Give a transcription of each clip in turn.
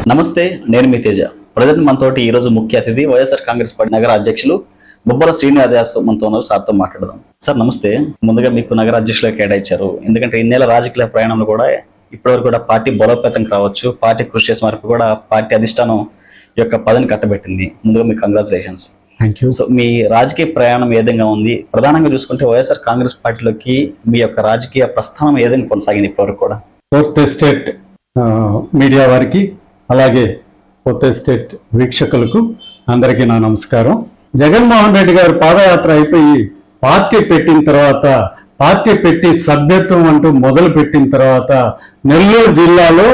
నమస్తే, నేను మీ తేజ. ప్రజెంట్ మనతోటి ఈ రోజు ముఖ్య అతిథి వైఎస్ఆర్ కాంగ్రెస్ పార్టీ నగర అధ్యక్షులు బొబ్బల శ్రీనివాస్ మనతో ఉన్నారు. సార్తో మాట్లాడదాం. సార్ నమస్తే. ముందుగా మీకు నగర అధ్యక్షులుగా కేటాయించారు. ఎందుకంటే ఇన్నేళ్ల రాజకీయ ప్రయాణంలో కూడా ఇప్పటివరకు కూడా పార్టీ బలోపేతం కావచ్చు, పార్టీ కృషి చేసిన వరకు కూడా పార్టీ అధిష్టానం యొక్క పదవిని కట్టబెట్టింది. ముందుగా మీకు కంగ్రాచులేషన్స్. Thank you. సో మీ రాజకీయ ప్రయాణం ఏ విధంగా ఉంది? ప్రధానంగా చూసుకుంటే వైఎస్ఆర్ కాంగ్రెస్ పార్టీలోకి మీ యొక్క రాజకీయ ప్రస్థానం ఏ విధంగా కొనసాగింది ఇప్పటివరకు కూడా? ఫోర్త్ ఎస్టేట్ మీడియా వారికి, అలాగే ఫోర్త్ ఎస్టేట్ వీక్షకులకు అందరికీ నా నమస్కారం. జగన్మోహన్ రెడ్డి గారు పాదయాత్ర అయిపోయి పార్టీ పెట్టిన తర్వాత, పార్టీ పెట్టి సభ్యత్వం అంటూ మొదలు పెట్టిన తర్వాత నెల్లూరు జిల్లాలో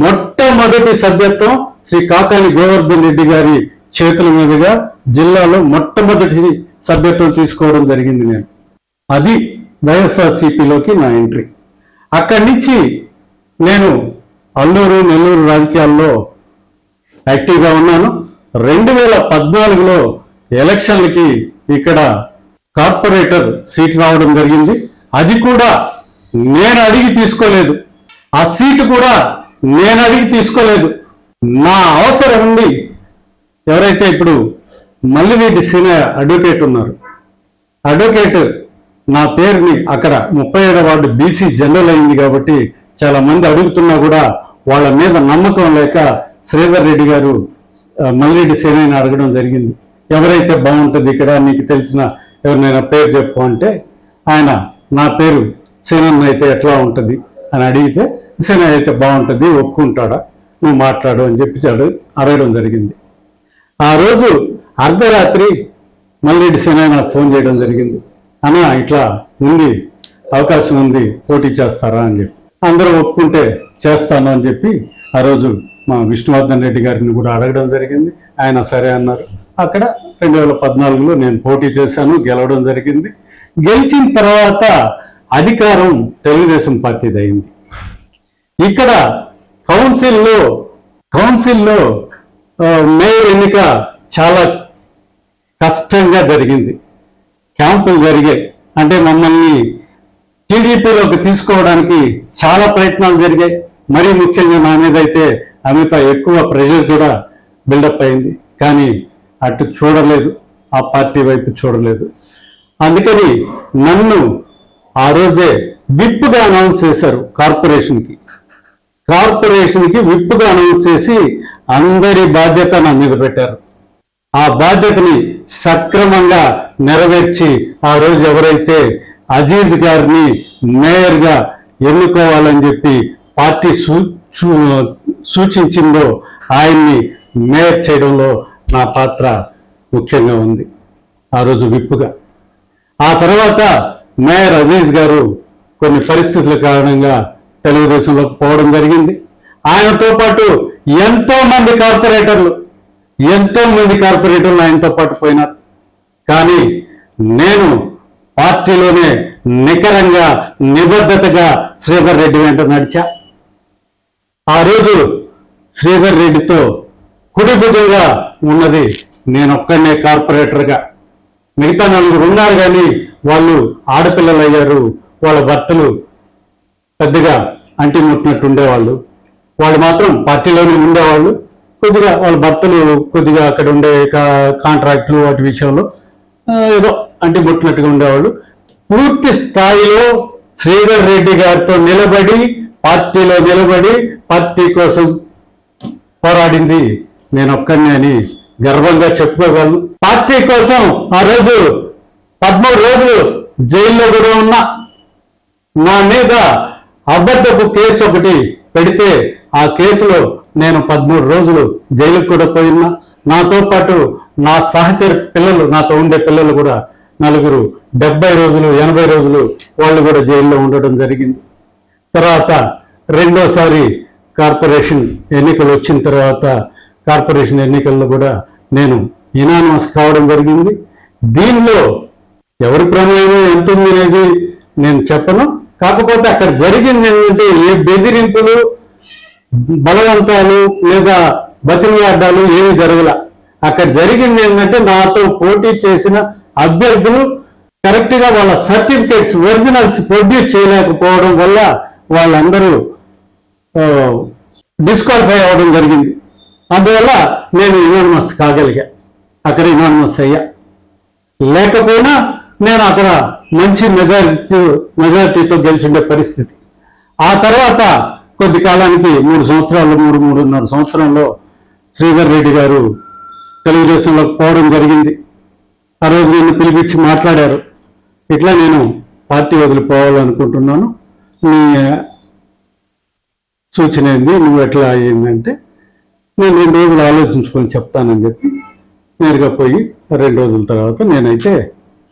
మొట్టమొదటి సభ్యత్వం శ్రీ కాకాని గోవర్ధన్ రెడ్డి గారి చేతుల మీదుగా జిల్లాలో మొట్టమొదటి సభ్యత్వం తీసుకోవడం జరిగింది. అది వైఎస్ఆర్సీపీలోకి నా ఎంట్రీ. అక్కడి నుంచి నేను నెల్లూరు రాజకీయాల్లో యాక్టివ్గా ఉన్నాను. 2014లో ఎలక్షన్లకి ఇక్కడ కార్పొరేటర్ సీట్ రావడం జరిగింది. అది కూడా నేను అడిగి తీసుకోలేదు. ఆ సీటు కూడా నేను అడిగి తీసుకోలేదు. నా అవసరం ఉంది. ఎవరైతే ఇప్పుడు మల్లిరెడ్డి సీనియర్ అడ్వకేట్ ఉన్నారు, అడ్వకేట్ నా పేరుని అక్కడ 37వ వార్డు బీసీ జనరల్ అయింది కాబట్టి చాలా మంది అడుగుతున్నా కూడా వాళ్ళ మీద నమ్మకం లేక శ్రీధర్ రెడ్డి గారు మల్లిరెడ్డి సేనని అడగడం జరిగింది. ఎవరైతే బాగుంటుంది ఇక్కడ, నీకు తెలిసిన ఎవరినైనా పేరు చెప్పు అంటే ఆయన నా పేరు సేనన్న అయితే ఎట్లా ఉంటుంది అని అడిగితే, సేన అయితే బాగుంటుంది, ఒప్పుకుంటాడా, నువ్వు మాట్లాడు అని చెప్పి అడగడం జరిగింది. ఆ రోజు అర్ధరాత్రి మల్లిరెడ్డి సేన నాకు ఫోన్ చేయడం జరిగింది. అన్నా ఇట్లా ఉంది, అవకాశం ఉంది, పోటీ చేస్తారా అని చెప్పి. అందరూ ఒప్పుకుంటే చేస్తాను అని చెప్పి ఆ రోజు మా విష్ణువర్ధన్ రెడ్డి గారిని కూడా అడగడం జరిగింది. ఆయన సరే అన్నారు. అక్కడ 2014లో నేను పోటీ చేశాను, గెలవడం జరిగింది. గెలిచిన తర్వాత అధికారం తెలుగుదేశం పార్టీది అయింది. ఇక్కడ కౌన్సిల్లో మేయర్ ఎన్నిక చాలా కష్టంగా జరిగింది. క్యాంపులు జరిగాయి. అంటే మమ్మల్ని టీడీపీలోకి తీసుకోవడానికి చాలా ప్రయత్నాలు జరిగాయి. మరీ ముఖ్యంగా నా మీద అయితే అమిత ఎక్కువ ప్రెషర్ కూడా బిల్డప్ అయింది. కానీ అటు చూడలేదు, ఆ పార్టీ వైపు చూడలేదు. అందుకని నన్ను ఆ రోజే విప్గా అనౌన్స్ చేశారు. కార్పొరేషన్కి విప్గా అనౌన్స్ చేసి అందరి బాధ్యత నా మీద పెట్టారు. ఆ బాధ్యతని సక్రమంగా నెరవేర్చి ఆ రోజు ఎవరైతే అజీజ్ గారిని మేయర్గా ఎన్నుకోవాలని చెప్పి పార్టీ సూచించిందో ఆయన్ని మేయర్ చేయడంలో నా పాత్ర ముఖ్యంగా ఉంది. ఆ రోజు విప్పుగా. ఆ తర్వాత మేయర్ అజీజ్ గారు కొన్ని పరిస్థితుల కారణంగా తెలుగుదేశంలోకి పోవడం జరిగింది. ఆయనతో పాటు ఎంతో మంది కార్పొరేటర్లు ఆయనతో పాటు పోయినారు. కానీ నేను పార్టీలోనే నికరంగా, నిబద్ధతగా శ్రీధర్ రెడ్డి వెంట నడిచా. ఆ రోజు శ్రీధర్ రెడ్డితో కుడి భుజంగా ఉన్నది నేను ఒక్కనే కార్పొరేటర్గా. మిగతా 4 ఉన్నారు కానీ వాళ్ళు ఆడపిల్లలు అయ్యారు. వాళ్ళ భర్తలు పెద్దగా అంటిముట్టినట్టు ఉండేవాళ్ళు. వాళ్ళు మాత్రం పార్టీలోనే ఉండేవాళ్ళు. కొద్దిగా వాళ్ళ భర్తలు కొద్దిగా అక్కడ ఉండే కాంట్రాక్టులు వాటి విషయంలో ఏదో అంటిముట్టినట్టుగా ఉండేవాళ్ళు. పూర్తి స్థాయిలో శ్రీధర్ రెడ్డి గారితో నిలబడి, పార్టీలో నిలబడి, పార్టీ కోసం పోరాడింది నేను ఒక్కనే అని గర్వంగా చెప్పుకోగలను. పార్టీ కోసం ఆ రోజు 13 రోజులు జైల్లో కూడా ఉన్నా. నా మీద అబద్ధపు కేసు ఒకటి పెడితే ఆ కేసులో నేను 13 రోజులు జైలుకు కూడా పోయినా. నాతో పాటు నా సహచర పిల్లలు, నాతో ఉండే పిల్లలు కూడా 4 70 రోజులు 80 రోజులు వాళ్ళు కూడా జైల్లో ఉండడం జరిగింది. తర్వాత రెండోసారి కార్పొరేషన్ ఎన్నికలు వచ్చిన తర్వాత కార్పొరేషన్ ఎన్నికల్లో కూడా నేను యునానిమస్ కావడం జరిగింది. దీనిలో ఎవరి ప్రమేయం ఎంత ఉంది అనేది నేను చెప్పను. కాకపోతే అక్కడ జరిగింది ఏంటంటే ఏ బెదిరింపులు, బలవంతాలు లేదా బతిమిలాడ్డాలు ఏమీ జరగల. అక్కడ జరిగింది ఏంటంటే నాతో పోటీ చేసిన అభ్యర్థులు కరెక్ట్ గా వాళ్ళ సర్టిఫికేట్స్ ఒరిజినల్స్ ప్రొడ్యూస్ చేయలేకపోవడం వల్ల వాళ్ళందరూ డిస్క్వాలిఫై అవ్వడం జరిగింది. అందువల్ల నేను యునానిమస్ కాగలిగా, అక్కడ యునానిమస్ అయ్యా. లేకపోయినా నేను అక్కడ మంచి మెజారిటీతో గెలిచిండే పరిస్థితి. ఆ తర్వాత కొద్ది కాలానికి 3.5 సంవత్సరంలో శ్రీధర్ రెడ్డి గారు తెలుగుదేశంలోకి పోవడం జరిగింది. ఆ రోజు నన్ను పిలిపించి మాట్లాడారు, ఇట్లా నేను పార్టీ వదిలిపోవాలనుకుంటున్నాను, నీ సూచన ఏంది, నువ్వు ఎట్లా అయ్యిందంటే నేను 2 రోజులు ఆలోచించుకొని చెప్తానని చెప్పి నేరుగా పోయి 2 రోజుల తర్వాత నేనైతే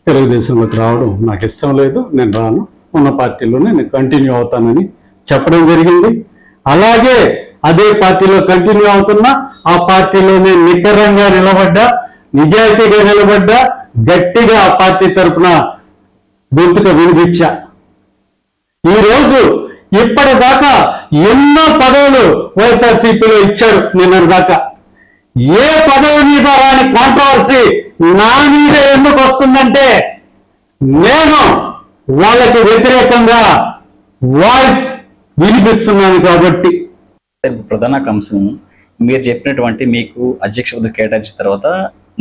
తెలుగుదేశంలోకి రావడం నాకు ఇష్టం లేదు, నేను రాను, ఉన్న పార్టీలోనే నేను కంటిన్యూ అవుతానని చెప్పడం జరిగింది. అలాగే అదే పార్టీలో కంటిన్యూ అవుతున్నా, ఆ పార్టీలోనే నికరంగా నిలబడ్డా, నిజాయితీగా నిలబడ్డా, గట్టిగా ఆ పార్టీ తరఫున గొంతుగా వినిపించా. ఈరోజు ఇప్పటిదాకా ఎన్నో పదవులు వైఎస్ఆర్సీపీలో ఇచ్చారు. నిన్నటిదాకా ఏ పదవి మీద రాని కాంట్రవర్సీ నా మీద ఎందుకు వస్తుందంటే నేను వాళ్ళకి వ్యతిరేకంగా వాయిస్ వినిపిస్తున్నాను కాబట్టి. ప్రధాన అంశం మీరు చెప్పినటువంటి మీకు అధ్యక్ష పదవి కేటాయించిన తర్వాత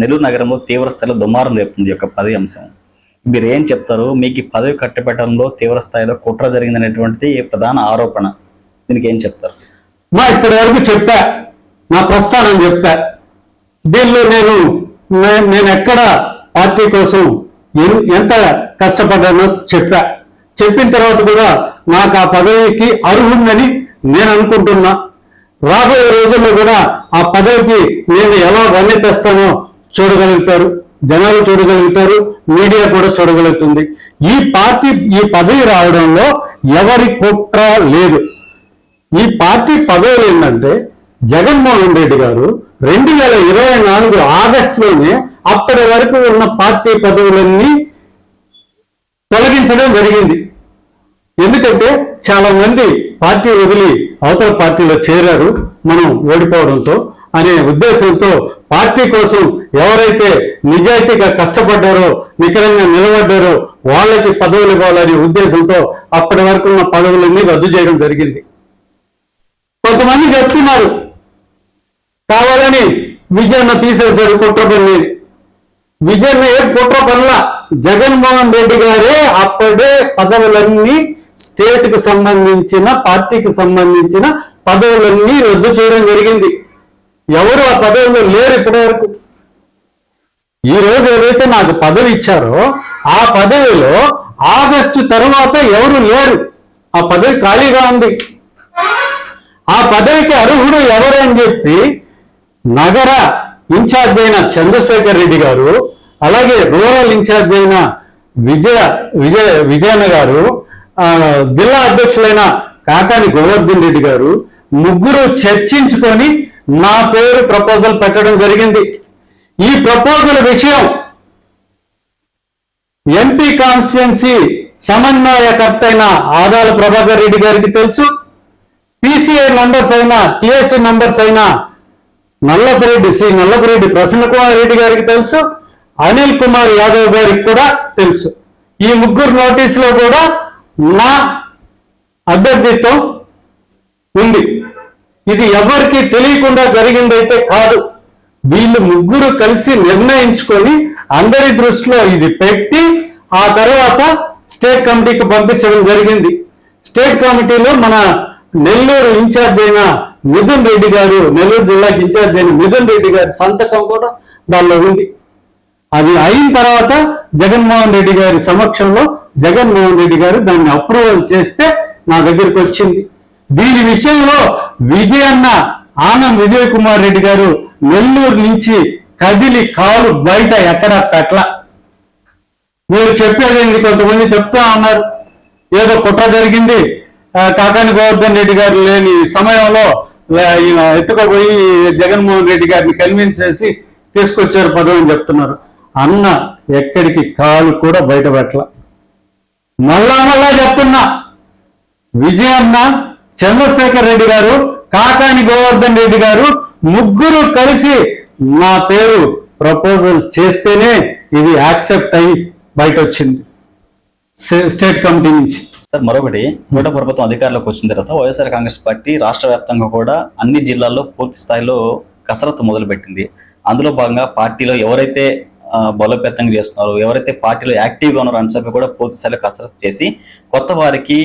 నెల్లూరు నగరంలో తీవ్ర స్థాయిలో దుమారం రేపుతుంది యొక్క పదవి అంశం. మీరు ఏం చెప్తారు? మీకు ఈ పదవి కట్టబెట్టడంలో తీవ్ర స్థాయిలో కుట్ర జరిగిందనేటువంటిది ప్రధాన ఆరోపణ, దీనికి ఏం చెప్తారు? ఇప్పటి వరకు చెప్పా, నా ప్రస్థానం చెప్పా. దీనిలో నేను ఎక్కడ పార్టీ కోసం ఎంత కష్టపడ్డానో చెప్పా. చెప్పిన తర్వాత కూడా నాకు ఆ పదవికి అర్హుందని నేను అనుకుంటున్నా. రాబోయే రోజుల్లో కూడా ఆ పదవికి నేను ఎలా వన్నె తెస్తానో చూడగలుగుతారు, జనాలు చూడగలుగుతారు, మీడియా కూడా చూడగలుగుతుంది. ఈ పదవి రావడంలో ఎవరి కుట్ర లేదు. ఈ పార్టీ పదవులు ఏంటంటే జగన్మోహన్ రెడ్డి గారు 2024 ఆగస్టులోనే అప్పటి వరకు ఉన్న పార్టీ పదవులన్నీ తొలగించడం జరిగింది. ఎందుకంటే చాలా మంది పార్టీ వదిలి అవతల పార్టీలో చేరారు మనం ఓడిపోవడంతో అనే ఉద్దేశంతో పార్టీ కోసం ఎవరైతే నిజాయితీగా కష్టపడ్డారో, నికరంగా నిలబడ్డారో వాళ్ళకి పదవులు ఇవ్వాలనే ఉద్దేశంతో అప్పటి వరకు ఉన్న పదవులన్నీ రద్దు చేయడం జరిగింది. కొంతమంది చెప్తున్నారు కావాలని విజయన్న తీసేశాడు కుట్ర పని. విజయన్న ఏ కుట్ర పనుల జగన్మోహన్ రెడ్డి గారే అప్పుడే పదవులన్నీ స్టేట్ కి సంబంధించిన, పార్టీకి సంబంధించిన పదవులన్నీ రద్దు చేయడం జరిగింది. ఎవరు ఆ పదవుల్లో లేరు ఇప్పటి వరకు. ఈ రోజు ఏదైతే నాకు పదవి ఇచ్చారో ఆ పదవిలో ఆగస్టు తర్వాత ఎవరు లేరు, ఆ పదవి ఖాళీగా ఉంది. ఆ పదవికి అర్హుడు ఎవరు అని చెప్పి నగర ఇన్ఛార్జ్ అయిన చంద్రశేఖర్ రెడ్డి గారు, అలాగే రూరల్ ఇన్ఛార్జ్ అయిన విజయన్న గారు, జిల్లా అధ్యక్షులైన కాకాని గోవర్ధన్ రెడ్డి గారు ముగ్గురు చర్చించుకొని నా పేరు ప్రపోజల్ పెట్టడం జరిగింది. ఈ ప్రపోజల్ విషయం ఎంపీ కాన్స్టిట్యున్సీ సమన్వయకర్త అయిన ఆదాల ప్రభాకర్ రెడ్డి గారికి తెలుసు, పిసిఐ మెంబర్స్ అయిన, పిఎస్సి మెంబర్స్ అయిన శ్రీ నల్లపురెడ్డి ప్రసన్న కుమార్ రెడ్డి గారికి తెలుసు, అనిల్ కుమార్ యాదవ్ గారికి కూడా తెలుసు. ఈ ముగ్గురు నోటీసులో కూడా నా అభ్యర్థిత్వం ఉంది. ఇది ఎవరికి తెలియకుండా జరిగిందైతే కాదు. వీళ్ళు ముగ్గురు కలిసి నిర్ణయించుకొని అందరి దృష్టిలో ఇది పెట్టి ఆ తర్వాత స్టేట్ కమిటీకి పంపించడం జరిగింది. స్టేట్ కమిటీలో మన నెల్లూరు ఇన్ఛార్జ్ అయిన మిథున్ రెడ్డి గారు, నెల్లూరు జిల్లాకి ఇన్ఛార్జ్ అయిన మిథున్ రెడ్డి గారి సంతకం కూడా దానిలో ఉంది. అది అయిన తర్వాత జగన్మోహన్ రెడ్డి గారి సమక్షంలో జగన్మోహన్ రెడ్డి గారు దాన్ని అప్రూవల్ చేస్తే నా దగ్గరికి వచ్చింది. దీని విషయంలో ఆనంద్ విజయ్ కుమార్ రెడ్డి గారు నెల్లూరు నుంచి కదిలి కాలు బయట ఎక్కడ పెట్టల. వీళ్ళు చెప్పేది ఏంది, కొంతమంది చెప్తా ఉన్నారు ఏదో కుట్ర జరిగింది, కాకాని గోవర్ధన్ రెడ్డి గారు లేని సమయంలో ఎత్తుకోపోయి జగన్మోహన్ రెడ్డి గారిని కన్విన్స్ చేసి తీసుకొచ్చారు పదవి అని చెప్తున్నారు. అన్న ఎక్కడికి కాలు కూడా బయట పెట్టల. మళ్ళా చెప్తున్నా, విజయన్న, చంద్రశేఖర్ రెడ్డి గారు, కాకాని గోవర్ధన్ రెడ్డి గారు ముగ్గురు కలిసి నా పేరు ప్రపోజల్ చేస్తేనే ఇది యాక్సెప్ట్ అయ్యి బయట వచ్చింది స్టేట్ కమిటీ నుంచి. సార్, మరొకటి, కూటమి ప్రభుత్వం అధికారంలోకి వచ్చిన తర్వాత వైఎస్ఆర్ కాంగ్రెస్ పార్టీ రాష్ట్ర వ్యాప్తంగా కూడా అన్ని జిల్లాల్లో పూర్తి స్థాయిలో కసరత్తు మొదలుపెట్టింది. అందులో భాగంగా పార్టీలో ఎవరైతే బలోపేతంగా చేస్తున్నారో, ఎవరైతే పార్టీలో యాక్టివ్గా ఉన్నారో అంశాలపై కూడా పూర్తి స్థాయిలో కసరత్తు చేసి కొత్త వారికి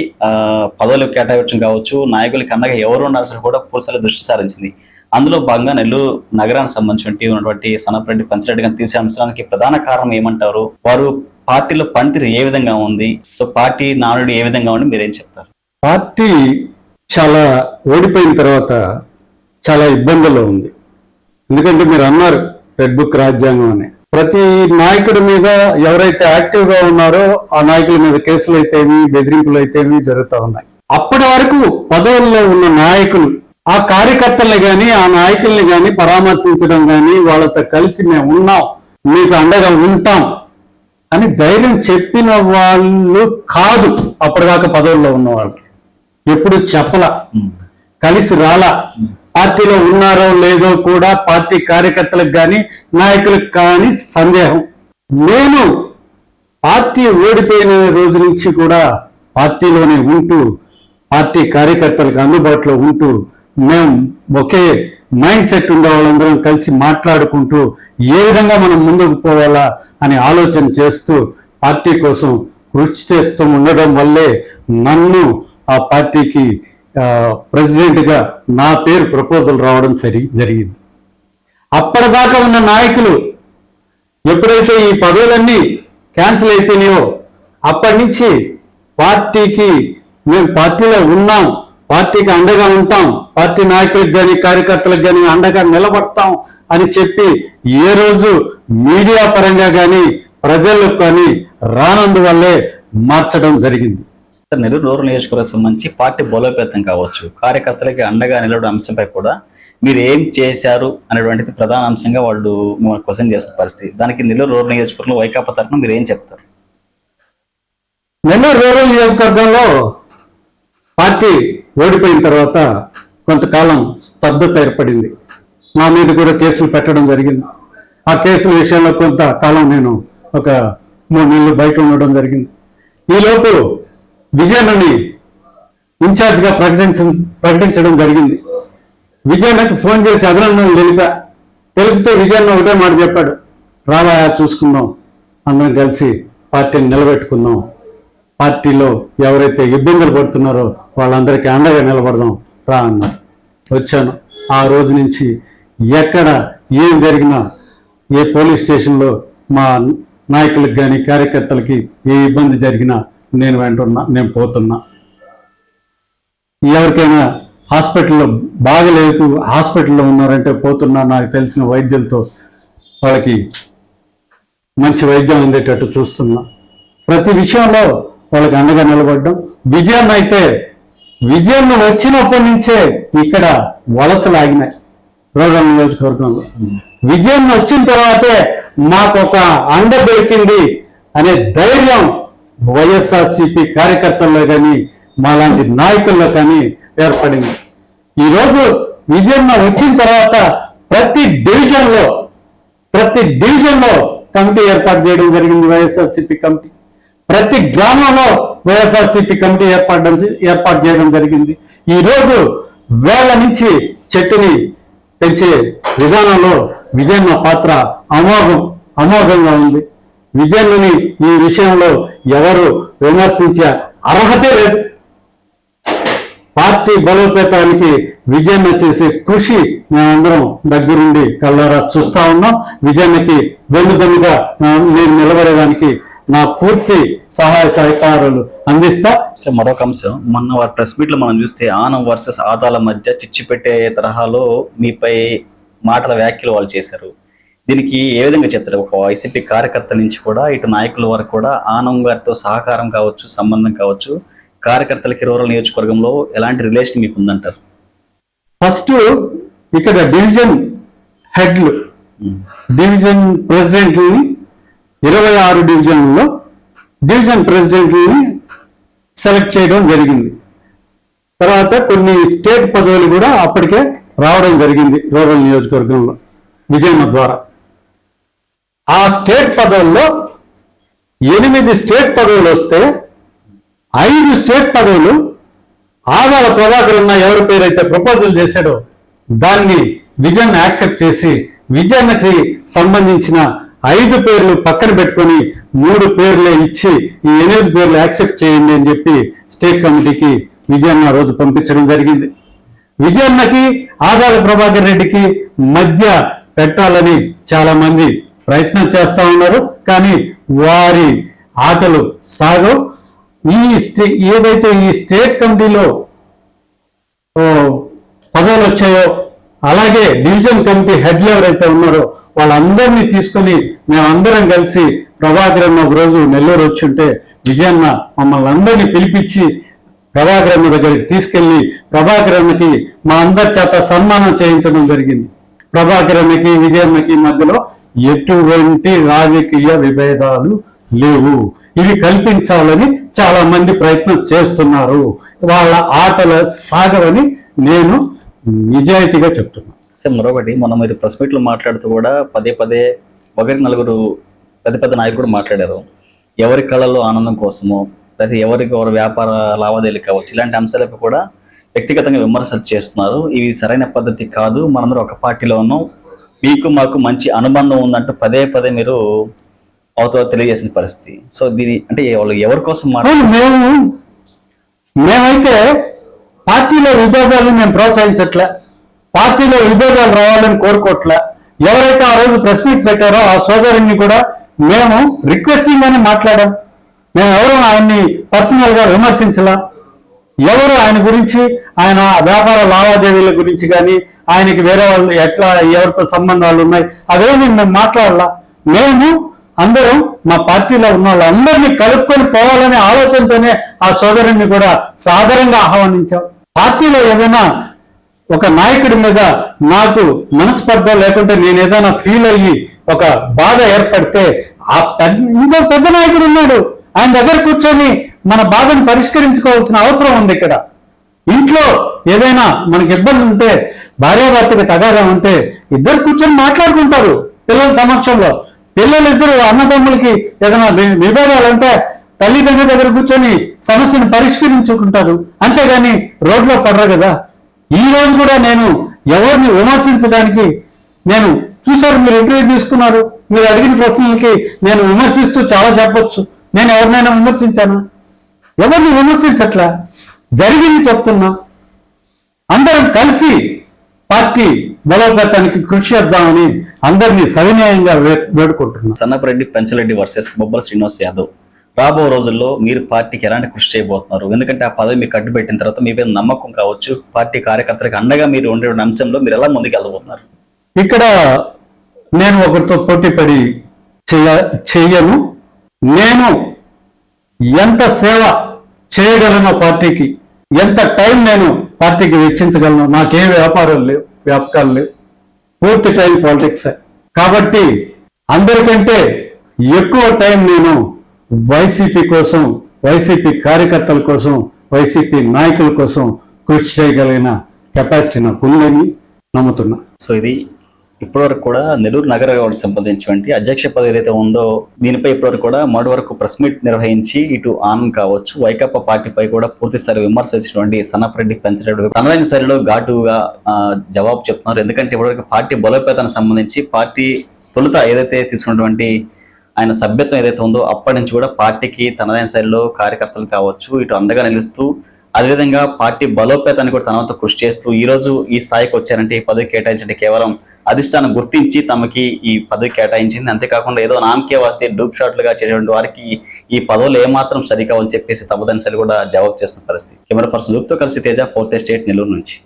పదవులు కేటాయించడం కావచ్చు, నాయకులకి అండగా ఎవరు ఉండాల్సిన కూడా పూర్తి స్థాయిలో దృష్టి సారించింది. అందులో భాగంగా నెల్లూరు నగరానికి సంబంధించి ఉన్నటువంటి సనపరెడ్డి పంచిరెడ్డి గారిని తీసే అంశానికి ప్రధాన కారణం ఏమంటారు? వారు పార్టీలో పనితీరు ఏ విధంగా ఉంది? సో పార్టీ నానుడి ఏ విధంగా ఉంది, మీరేం చెప్తారు? పార్టీ చాలా ఓడిపోయిన తర్వాత చాలా ఇబ్బందుల్లో ఉంది. ఎందుకంటే మీరు అన్నారు రెడ్ బుక్ రాజ్యాంగం అని. ప్రతి నాయకుడి మీద ఎవరైతే యాక్టివ్ గా ఉన్నారో ఆ నాయకుల మీద కేసులు అయితేమి, బెదిరింపులు అయితేమి జరుగుతూ ఉన్నాయి. అప్పటి వరకు పదవుల్లో ఉన్న నాయకులు ఆ కార్యకర్తల్ని గాని, ఆ నాయకుల్ని గాని పరామర్శించడం గాని, వాళ్ళతో కలిసి మేము ఉన్నాం, మీకు అండగా ఉంటాం అని ధైర్యం చెప్పిన వాళ్ళు కాదు. అప్పటిదాకా పదవుల్లో ఉన్నవాళ్ళు ఎప్పుడు చెప్పలా, కలిసి రాలా. పార్టీలో ఉన్నారో లేదో కూడా పార్టీ కార్యకర్తలకు కానీ నాయకులకు కానీ సందేహం. నేను పార్టీ ఓడిపోయిన రోజు నుంచి కూడా పార్టీలోనే ఉంటూ, పార్టీ కార్యకర్తలకు అందుబాటులో ఉంటూ, మేము ఒకే మైండ్ సెట్ ఉండే వాళ్ళందరం కలిసి మాట్లాడుకుంటూ ఏ విధంగా మనం ముందుకు పోవాలా అని ఆలోచన చేస్తూ పార్టీ కోసం కృషి చేస్తూ ఉండడం వల్లే నన్ను ఆ పార్టీకి ప్రెసిడెంట్ గా నా పేరు ప్రపోజల్ రావడం జరిగింది. అప్పటిదాకా ఉన్న నాయకులు ఎప్పుడైతే ఈ పదవులన్నీ క్యాన్సిల్ అయిపోయినాయో అప్పటి నుంచి పార్టీకి మేము పార్టీలో ఉన్నాం, పార్టీకి అండగా ఉంటాం, పార్టీ నాయకులకు కానీ కార్యకర్తలకు కానీ అండగా నిలబడతాం అని చెప్పి ఏ రోజు మీడియా పరంగా కానీ ప్రజలకు కానీ రానందువల్లే మార్చడం జరిగింది. నెల్లూరు రూరల్ నియోజకవర్గం సంబంధించి పార్టీ బలోపేతం కావచ్చు, కార్యకర్తలకి అండగా నిలవడం అంశంపై కూడా మీరు ఏం చేశారు అనేటువంటిది ప్రధాన అంశంగా వాళ్ళు మిమ్మల్ని క్వశ్చన్ చేస్తున్న పరిస్థితి. దానికి నెల్లూరు రూరల్ నియోజకవర్గంలో వైకాపా తరఫున మీరు ఏం చెప్తారు? నెల్లూరు రూరల్ నియోజకవర్గంలో పార్టీ ఓడిపోయిన తర్వాత కొంతకాలం స్తబ్దత ఏర్పడింది. నా మీద కూడా కేసులు పెట్టడం జరిగింది. ఆ కేసుల విషయంలో కొంతకాలం నేను ఒక 3 నెలలు బయట ఉండడం జరిగింది. ఈలోపు విజయన్నని ఇన్ఛార్జిగా ప్రకటించడం జరిగింది. విజయన్నకి ఫోన్ చేసి అభినందనలు తెలిపితే విజయన్న ఒకటే మాట చెప్పాడు, రావా చూసుకుందాం, అందరం కలిసి పార్టీని నిలబెట్టుకుందాం, పార్టీలో ఎవరైతే ఇబ్బందులు పడుతున్నారో వాళ్ళందరికీ అండగా నిలబడదాం రా అన్నారు. వచ్చాను. ఆ రోజు నుంచి ఎక్కడ ఏం జరిగినా, ఏ పోలీస్ స్టేషన్లో మా నాయకులకు కానీ కార్యకర్తలకి ఏ ఇబ్బంది జరిగినా నేను వెంటున్నా, నేను పోతున్నా. ఎవరికైనా హాస్పిటల్లో బాగలేదు, హాస్పిటల్లో ఉన్నారంటే పోతున్నా. నాకు తెలిసిన వైద్యులతో వాళ్ళకి మంచి వైద్యం అందేటట్టు చూస్తున్నా. ప్రతి విషయంలో వాళ్ళకి అండగా నిలబడ్డం. విజయన్న వచ్చినప్పటి నుంచే ఇక్కడ వలసలు ఆగినాయి రూరల్ నియోజకవర్గంలో. విజయన్న వచ్చిన తర్వాతే మాకు ఒక అండ దొరికింది అనే ధైర్యం వైఎస్ఆర్సీపీ కార్యకర్తల్లో కానీ మాలాంటి నాయకుల్లో కానీ ఏర్పడింది. ఈరోజు విజయన్న వచ్చిన తర్వాత ప్రతి డివిజన్లో కమిటీ ఏర్పాటు చేయడం జరిగింది. వైఎస్ఆర్సీపీ కమిటీ ప్రతి గ్రామంలో వైఎస్ఆర్సీపీ కమిటీ ఏర్పాటు చేయడం జరిగింది. ఈరోజు వేళ్ల నుంచి చెట్టుని పెంచే విధానంలో విజయన్న పాత్ర అమోఘంగా ఉంది. విజయన్నని ఈ విషయంలో ఎవరు విమర్శించే అర్హతే లేదు. పార్టీ బలోపేతానికి విజయన్న చేసే కృషి మేమందరం దగ్గరుండి కళ్ళారా చూస్తా ఉన్నాం. విజయన్నకి వెన్నుదన్నుగా నేను నిలబడేదానికి నా పూర్తి సహాయ సహకారాలు అందిస్తా. మరొక అంశం, మొన్న వారి ప్రెస్ మీట్ లో మనం చూస్తే ఆనం వర్సెస్ ఆదాల మధ్య చిచ్చు పెట్టే తరహాలో మీపై మాటల వ్యాఖ్యలు వాళ్ళు చేశారు. దీనికి ఏ విధంగా చెప్తారు? ఒక వైసీపీ కార్యకర్త నుంచి కూడా ఇటు నాయకుల వరకు కూడా ఆనం గారితో సహకారం కావచ్చు, సంబంధం కావచ్చు, కార్యకర్తలకి రూరల్ నియోజకవర్గంలో ఎలాంటి రిలేషన్ మీకు ఉందంటారు? ఫస్ట్ ఇక్కడ డివిజన్ హెడ్లు, డివిజన్ ప్రెసిడెంట్లని 26 డివిజన్లలో డివిజన్ ప్రెసిడెంట్లని సెలెక్ట్ చేయడం జరిగింది. తర్వాత కొన్ని స్టేట్ పదవులు కూడా అప్పటికే రావడం జరిగింది రూరల్ నియోజకవర్గంలో విజయన్న ద్వారా. ఆ స్టేట్ పదవుల్లో 8 స్టేట్ పదవులు వస్తే 5 స్టేట్ పదవులు ఆదాల ప్రభాకర్ అన్న ఎవరి పేరైతే ప్రపోజల్ చేశాడో దాన్ని విజన్ యాక్సెప్ట్ చేసి విజన్కి సంబంధించిన 5 పేర్లు పక్కన పెట్టుకొని 3 పేర్లే ఇచ్చి ఈ 8 పేర్లు యాక్సెప్ట్ చేయండి అని చెప్పి స్టేట్ కమిటీకి విజయన్న రోజు పంపించడం జరిగింది. విజయన్నకి ఆదాల ప్రభాకర్ రెడ్డికి మధ్య పెట్టాలని చాలా మంది ప్రయత్నం చేస్తా ఉన్నారు. కానీ వారి ఆటలు సాగవు. ఏదైతే ఈ స్టేట్ కమిటీలో పదవులు వచ్చాయో అలాగే డివిజన్ కమిటీ హెడ్లు ఎవరైతే ఉన్నారో వాళ్ళందరినీ తీసుకొని మేమందరం కలిసి ప్రభాకర్ అన్న ఒక రోజు నెల్లూరు వచ్చి ఉంటే విజయన్న మమ్మల్ని అందరినీ పిలిపించి ప్రభాకర్ అన్న దగ్గరికి తీసుకెళ్లి ప్రభాకర్ అన్నకి మా అందరి చేత సన్మానం చేయించడం జరిగింది. ప్రభాకర్ అన్నకి విజయన్నకి మధ్యలో ఎటువంటి రాజకీయ విభేదాలు లేవు. ఇవి కల్పించాలని చాలా మంది ప్రయత్నం చేస్తున్నారు. వాళ్ళ ఆటలు సాగవని నేను నిజాయితీగా చెప్తున్నాను. మరొకటి మొన్న మీరు ప్రెస్ మీట్లో మాట్లాడుతూ కూడా పదే ఒకరికి 4 పెద్ద నాయకులు మాట్లాడారు. ఎవరి కళల్లో ఆనందం కోసమో ఎవరికి వ్యాపార లావాదేవీలు కావచ్చు ఇలాంటి అంశాలపై కూడా వ్యక్తిగతంగా విమర్శలు చేస్తున్నారు. ఇవి సరైన పద్ధతి కాదు. మనందరూ ఒక పార్టీలో ఉన్నాం, మీకు మాకు మంచి అనుబంధం ఉందంటూ పదే మీరు అవతల తెలియజేసిన పరిస్థితి. సో దీని అంటే వాళ్ళు ఎవరి కోసం మేమైతే పార్టీలో విభేదాలను మేము ప్రోత్సహించట్లే, పార్టీలో విభేదాలు రావాలని కోరుకోవట్లే. ఎవరైతే ఆ రోజు ప్రెస్ మీట్ పెట్టారో ఆ సోదరుని కూడా మేము రిక్వెస్టింగ్ అని మాట్లాడాం. మేము ఎవరు ఆయన్ని పర్సనల్ గా విమర్శించలా. ఎవరు ఆయన గురించి ఆయన వ్యాపార లావాదేవీల గురించి కానీ ఆయనకి వేరే వాళ్ళు ఎట్లా ఎవరితో సంబంధాలు ఉన్నాయి అవేమి మేము మాట్లాడాలా. మేము అందరం మా పార్టీలో ఉన్న వాళ్ళందరినీ కలుపుకొని పోవాలనే ఆలోచనతోనే ఆ సోదరుని కూడా సాదరంగా ఆహ్వానించాం. పార్టీలో ఏదైనా ఒక నాయకుడి మీద నాకు మనస్పర్ధ లేకుంటే నేను ఏదైనా ఫీల్ అయ్యి ఒక బాధ ఏర్పడితే ఇంకో పెద్ద నాయకుడు ఉన్నాడు, ఆయన దగ్గర కూర్చొని మన బాధను పరిష్కరించుకోవాల్సిన అవసరం ఉంది. ఇక్కడ ఇంట్లో ఏదైనా మనకి ఇబ్బంది ఉంటే భార్యాభర్తకి తగాదా ఉంటే ఇద్దరు కూర్చొని మాట్లాడుకుంటారు పిల్లల సమక్షంలో. పిల్లలిద్దరు అన్నదమ్ములకి ఏదైనా విభేదాలంటే తల్లిదండ్రుల దగ్గర కూర్చొని సమస్యను పరిష్కరించుకుంటారు, అంతేగాని రోడ్లో పడరు కదా. ఈ రోజు కూడా నేను ఎవరిని విమర్శించడానికి నేను చూసారు, మీరు ఇంటర్వ్యూ తీసుకున్నారు, మీరు అడిగిన ప్రశ్నలకి నేను విమర్శిస్తూ చాలా చెప్పొచ్చు. నేను ఎవరినైనా విమర్శించాను? ఎవరిని విమర్శించట్లా, జరిగింది చెప్తున్నా. అందరం కలిసి పార్టీ బలోపేతానికి కృషి చేద్దామని అందరినీ సవినయంగా వేడుకుంటున్నాను. సన్నపరెడ్డి పెంచలరెడ్డి వర్సెస్ బొబ్బల శ్రీనివాస్ యాదవ్ రాబో రోజుల్లో మీరు పార్టీకి ఎలాంటి కృషి చేయబోతున్నారు? ఎందుకంటే ఆ పదవి మీకు కట్టుబెట్టిన తర్వాత మీ మీద నమ్మకం కావచ్చు, పార్టీ కార్యకర్తలకు అండగా మీరు ఉండే అంశంలో మీరు ఎలా ముందుకు వెళ్ళబోతున్నారు? ఇక్కడ నేను ఒకరితో పోటీపడి చెయ్యను. నేను ఎంత సేవ చేయగలను పార్టీకి, ఎంత టైం నేను పార్టీకి వెచ్చించగలను, నాకేం వ్యాపారాలు లేవు, వ్యాపకాలు లేవు, పూర్తి టైం పాలిటిక్స్. కాబట్టి అందరికంటే ఎక్కువ టైం నేను వైసీపీ కోసం, వైసీపీ కార్యకర్తల కోసం, వైసీపీ నాయకుల కోసం కృషి చేయగలిగిన కెపాసిటీ నాకు ఉందని నమ్ముతున్నా. సో ఇది ఇప్పటివరకు కూడా నెల్లూరు నగర సంబంధించినటువంటి అధ్యక్ష పదవి ఏదైతే ఉందో దీనిపై ఇప్పటివరకు కూడా మొదటి వరకు ప్రెస్ మీట్ నిర్వహించి ఇటు ఆనంద్ కావచ్చు వైకాపా పార్టీపై కూడా పూర్తి స్థాయి విమర్శించినటువంటి సన్నపరెడ్డి పెంచరెడ్డి తనదైన శైలిలో ఘాటుగా జవాబు చెప్తున్నారు. ఎందుకంటే ఇప్పటివరకు పార్టీ బలోపేతానికి సంబంధించి పార్టీ తొలుత ఏదైతే తీసుకున్నటువంటి ఆయన సభ్యత్వం ఏదైతే ఉందో అప్పటి నుంచి కూడా పార్టీకి తనదైన శైలిలో కార్యకర్తలు కావచ్చు ఇటు అండగా నిలుస్తూ అదేవిధంగా పార్టీ బలోపేతాన్ని కూడా తనతో కృషి చేస్తూ ఈ రోజు ఈ స్థాయికి వచ్చారంటే ఈ పదవి కేటాయించండి కేవలం అధిష్టానం గుర్తించి తమకి ఈ పదవి కేటాయించింది. అంతేకాకుండా ఏదో నామకే వస్తే డూప్ షాట్లుగా చేసేటువంటి వారికి ఈ పదవులు ఏమాత్రం సరికావని చెప్పేసి తమదైన శైలి కూడా జవాబు చేసిన పరిస్థితి. కెమెరా పర్సన్ లూప్తో కలిసి తేజ, 4th ఎస్టేట్, నెల్లూరు నుంచి.